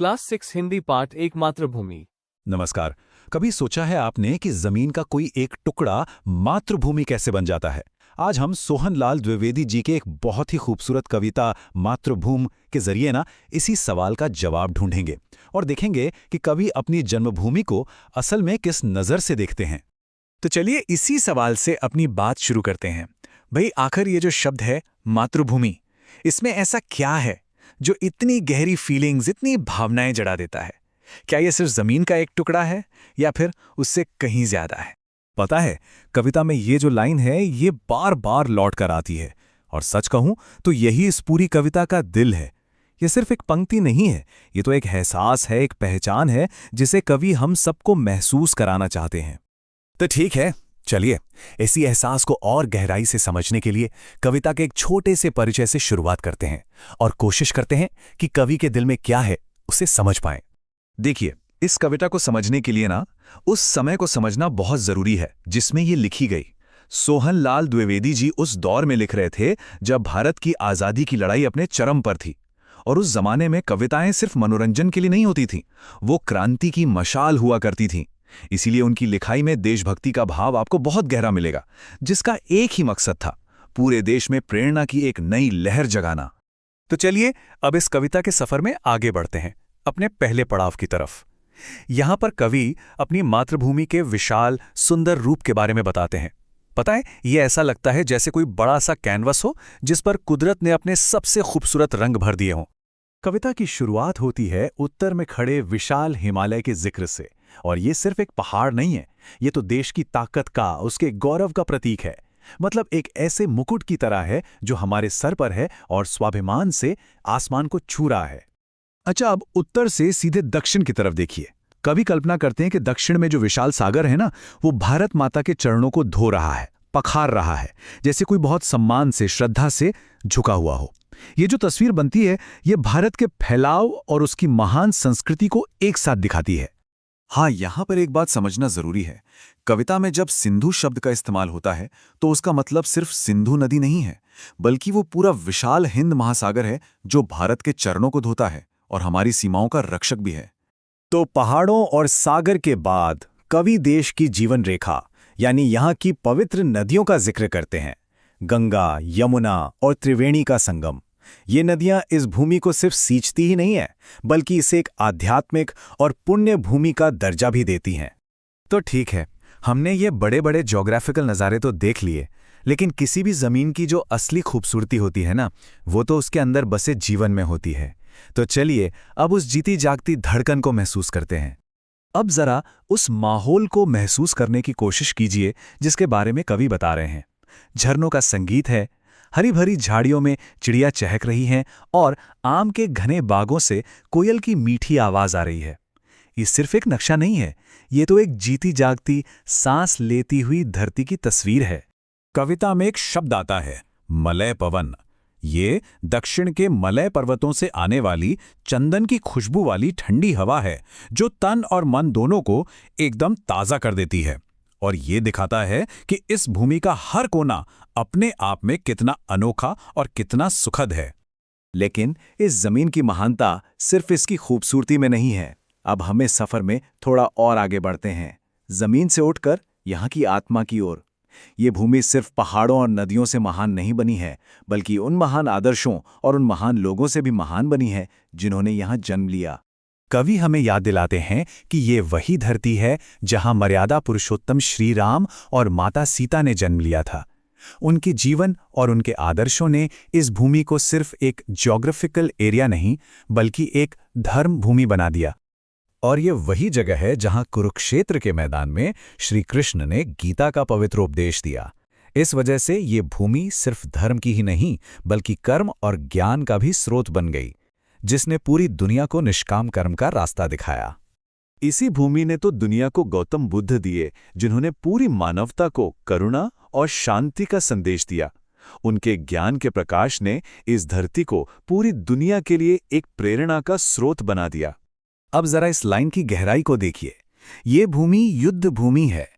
Class 6 Hindi पाठ एक मातृभूमि। नमस्कार। कभी सोचा है आपने कि जमीन का कोई एक टुकड़ा मातृभूमि कैसे बन जाता है? आज हम सोहनलाल द्विवेदी जी के एक बहुत ही खूबसूरत कविता मातृभूमि के जरिए इसी सवाल का जवाब ढूंढेंगे और देखेंगे कि कवि अपनी जन्मभूमि को असल में किस नज़र से देखते हैं। तो चलिए इसी सवाल से अपनी बात शुरू करते हैं। भाई, आखिर ये जो शब्द है मातृभूमि, इसमें ऐसा क्या है जो इतनी गहरी फीलिंग्स, इतनी भावनाएं जड़ा देता है? क्या ये सिर्फ जमीन का एक टुकड़ा है या फिर उससे कहीं ज्यादा है? पता है, कविता में ये जो लाइन है ये बार बार लौट कर आती है और सच कहूं तो यही इस पूरी कविता का दिल है। ये सिर्फ एक पंक्ति नहीं है, ये तो एक एहसास है, एक पहचान है जिसे कवि हम सबको महसूस कराना चाहते हैं। तो ठीक है, चलिए इसी एहसास को और गहराई से समझने के लिए कविता के एक छोटे से परिचय से शुरुआत करते हैं और कोशिश करते हैं कि कवि के दिल में क्या है उसे समझ पाएं। देखिए, इस कविता को समझने के लिए उस समय को समझना बहुत जरूरी है जिसमें ये लिखी गई। सोहनलाल द्विवेदी जी उस दौर में लिख रहे थे जब भारत की आज़ादी की लड़ाई अपने चरम पर थी और उस जमाने में कविताएं सिर्फ मनोरंजन के लिए नहीं होती थीं, वो क्रांति की मशाल हुआ करती थीं। इसीलिए उनकी लिखाई में देशभक्ति का भाव आपको बहुत गहरा मिलेगा, जिसका एक ही मकसद था, पूरे देश में प्रेरणा की एक नई लहर जगाना। तो चलिए अब इस कविता के सफर में आगे बढ़ते हैं, अपने पहले पड़ाव की तरफ। यहां पर कवि अपनी मातृभूमि के विशाल सुंदर रूप के बारे में बताते हैं। पता है, ये ऐसा लगता है जैसे कोई बड़ा सा कैनवस हो जिस पर कुदरत ने अपने सबसे खूबसूरत रंग भर दिए हों। कविता की शुरुआत होती है उत्तर में खड़े विशाल हिमालय के जिक्र से, और ये सिर्फ एक पहाड़ नहीं है, ये तो देश की ताकत का, उसके गौरव का प्रतीक है। मतलब एक ऐसे मुकुट की तरह है जो हमारे सर पर है और स्वाभिमान से आसमान को छू रहा है। अच्छा, अब उत्तर से सीधे दक्षिण की तरफ देखिए। कवि कल्पना करते हैं कि दक्षिण में जो विशाल सागर है वो भारत माता के चरणों को धो रहा है, पखार रहा है, जैसे कोई बहुत सम्मान से, श्रद्धा से झुका हुआ हो। ये जो तस्वीर बनती है ये भारत के फैलाव और उसकी महान संस्कृति को एक साथ दिखाती है। हाँ, यहां पर एक बात समझना जरूरी है। कविता में जब सिंधु शब्द का इस्तेमाल होता है तो उसका मतलब सिर्फ सिंधु नदी नहीं है, बल्कि वो पूरा विशाल हिंद महासागर है जो भारत के चरणों को धोता है और हमारी सीमाओं का रक्षक भी है। तो पहाड़ों और सागर के बाद कवि देश की जीवन रेखा यानी यहाँ की पवित्र नदियों का जिक्र करते हैं। गंगा, यमुना और त्रिवेणी का संगम। ये नदियां इस भूमि को सिर्फ सींचती ही नहीं है, बल्कि इसे एक आध्यात्मिक और पुण्य भूमि का दर्जा भी देती हैं। तो ठीक है, हमने ये बड़े बड़े ज्योग्राफिकल नज़ारे तो देख लिए, लेकिन किसी भी जमीन की जो असली खूबसूरती होती है वो तो उसके अंदर बसे जीवन में होती है। तो चलिए अब उस जीती जागती धड़कन को महसूस करते हैं। अब जरा उस माहौल को महसूस करने की कोशिश कीजिए जिसके बारे में कवि बता रहे हैं। झरनों का संगीत है, हरी भरी झाड़ियों में चिड़िया चहक रही हैं और आम के घने बागों से कोयल की मीठी आवाज आ रही है। ये सिर्फ एक नक्शा नहीं है, ये तो एक जीती जागती, सांस लेती हुई धरती की तस्वीर है। कविता में एक शब्द आता है, मलय पवन। ये दक्षिण के मलय पर्वतों से आने वाली चंदन की खुशबू वाली ठंडी हवा है जो तन और मन दोनों को एकदम ताज़ा कर देती है और ये दिखाता है कि इस भूमि का हर कोना अपने आप में कितना अनोखा और कितना सुखद है। लेकिन इस जमीन की महानता सिर्फ इसकी खूबसूरती में नहीं है। अब हमें सफर में थोड़ा और आगे बढ़ते हैं, जमीन से उठकर यहाँ की आत्मा की ओर। ये भूमि सिर्फ पहाड़ों और नदियों से महान नहीं बनी है, बल्कि उन महान आदर्शों और उन महान लोगों से भी महान बनी है जिन्होंने यहाँ जन्म लिया। कवि हमें याद दिलाते हैं कि ये वही धरती है जहां मर्यादा पुरुषोत्तम श्री राम और माता सीता ने जन्म लिया था। उनके जीवन और उनके आदर्शों ने इस भूमि को सिर्फ एक ज्योग्राफिकल एरिया नहीं, बल्कि एक धर्म भूमि बना दिया। और ये वही जगह है जहां कुरुक्षेत्र के मैदान में श्री कृष्ण ने गीता का पवित्र उपदेश दिया। इस वजह से ये भूमि सिर्फ धर्म की ही नहीं, बल्कि कर्म और ज्ञान का भी स्रोत बन गई, जिसने पूरी दुनिया को निष्काम कर्म का रास्ता दिखाया। इसी भूमि ने तो दुनिया को गौतम बुद्ध दिए, जिन्होंने पूरी मानवता को करुणा और शांति का संदेश दिया। उनके ज्ञान के प्रकाश ने इस धरती को पूरी दुनिया के लिए एक प्रेरणा का स्रोत बना दिया। अब जरा इस लाइन की गहराई को देखिए। ये भूमि युद्ध भूमि है,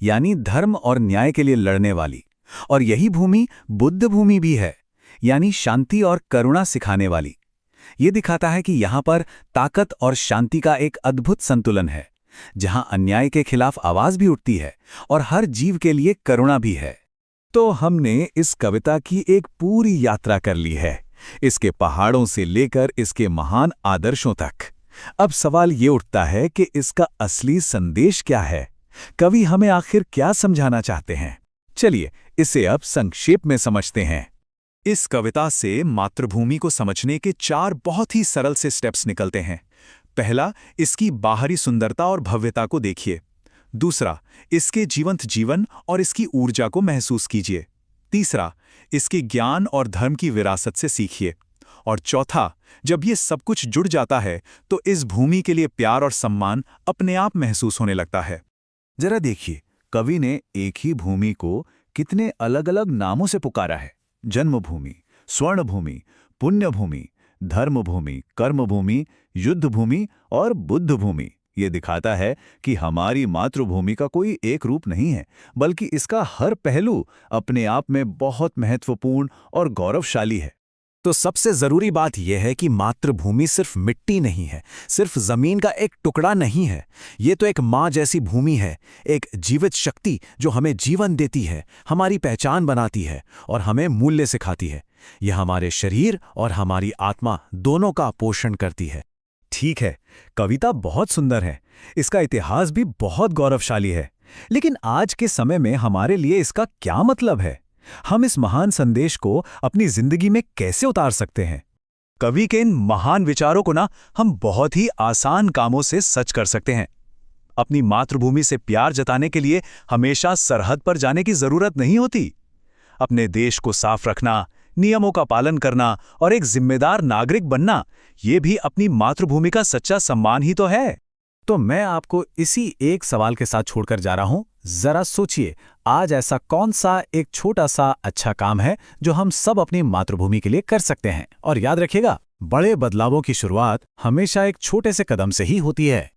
यानी धर्म और न्याय के लिए लड़ने वाली, और यही भूमि बुद्ध भूमि भी है, यानी शांति और करुणा सिखाने वाली। ये दिखाता है कि यहाँ पर ताकत और शांति का एक अद्भुत संतुलन है, जहाँ अन्याय के खिलाफ आवाज भी उठती है और हर जीव के लिए करुणा भी है। तो हमने इस कविता की एक पूरी यात्रा कर ली है, इसके पहाड़ों से लेकर इसके महान आदर्शों तक। अब सवाल ये उठता है कि इसका असली संदेश क्या है? कवि हमें आखिर क्या समझाना चाहते हैं? चलिए इसे अब संक्षेप में समझते हैं। इस कविता से मातृभूमि को समझने के 4 बहुत ही सरल से स्टेप्स निकलते हैं। पहला, इसकी बाहरी सुंदरता और भव्यता को देखिए। दूसरा, इसके जीवंत जीवन और इसकी ऊर्जा को महसूस कीजिए। तीसरा, इसके ज्ञान और धर्म की विरासत से सीखिए। और चौथा, जब ये सब कुछ जुड़ जाता है तो इस भूमि के लिए प्यार और सम्मान अपने आप महसूस होने लगता है। जरा देखिए, कवि ने एक ही भूमि को कितने अलग अलग नामों से पुकारा है। जन्मभूमि, स्वर्णभूमि, पुण्यभूमि, धर्मभूमि, कर्मभूमि, युद्धभूमि और बुद्धभूमि। ये दिखाता है कि हमारी मातृभूमि का कोई एक रूप नहीं है, बल्कि इसका हर पहलू अपने आप में बहुत महत्वपूर्ण और गौरवशाली है। तो सबसे जरूरी बात यह है कि मातृभूमि सिर्फ मिट्टी नहीं है, सिर्फ जमीन का एक टुकड़ा नहीं है। ये तो एक माँ जैसी भूमि है, एक जीवित शक्ति जो हमें जीवन देती है, हमारी पहचान बनाती है और हमें मूल्य सिखाती है। यह हमारे शरीर और हमारी आत्मा दोनों का पोषण करती है। ठीक है, कविता बहुत सुंदर है, इसका इतिहास भी बहुत गौरवशाली है, लेकिन आज के समय में हमारे लिए इसका क्या मतलब है? हम इस महान संदेश को अपनी जिंदगी में कैसे उतार सकते हैं? कवि के इन महान विचारों को हम बहुत ही आसान कामों से सच कर सकते हैं। अपनी मातृभूमि से प्यार जताने के लिए हमेशा सरहद पर जाने की जरूरत नहीं होती। अपने देश को साफ रखना, नियमों का पालन करना और एक जिम्मेदार नागरिक बनना, ये भी अपनी मातृभूमि का सच्चा सम्मान ही तो है। तो मैं आपको इसी एक सवाल के साथ छोड़कर जा रहा हूं। जरा सोचिए, आज ऐसा कौन सा एक छोटा सा अच्छा काम है जो हम सब अपनी मातृभूमि के लिए कर सकते हैं? और याद रखिएगा, बड़े बदलावों की शुरुआत हमेशा एक छोटे से कदम से ही होती है।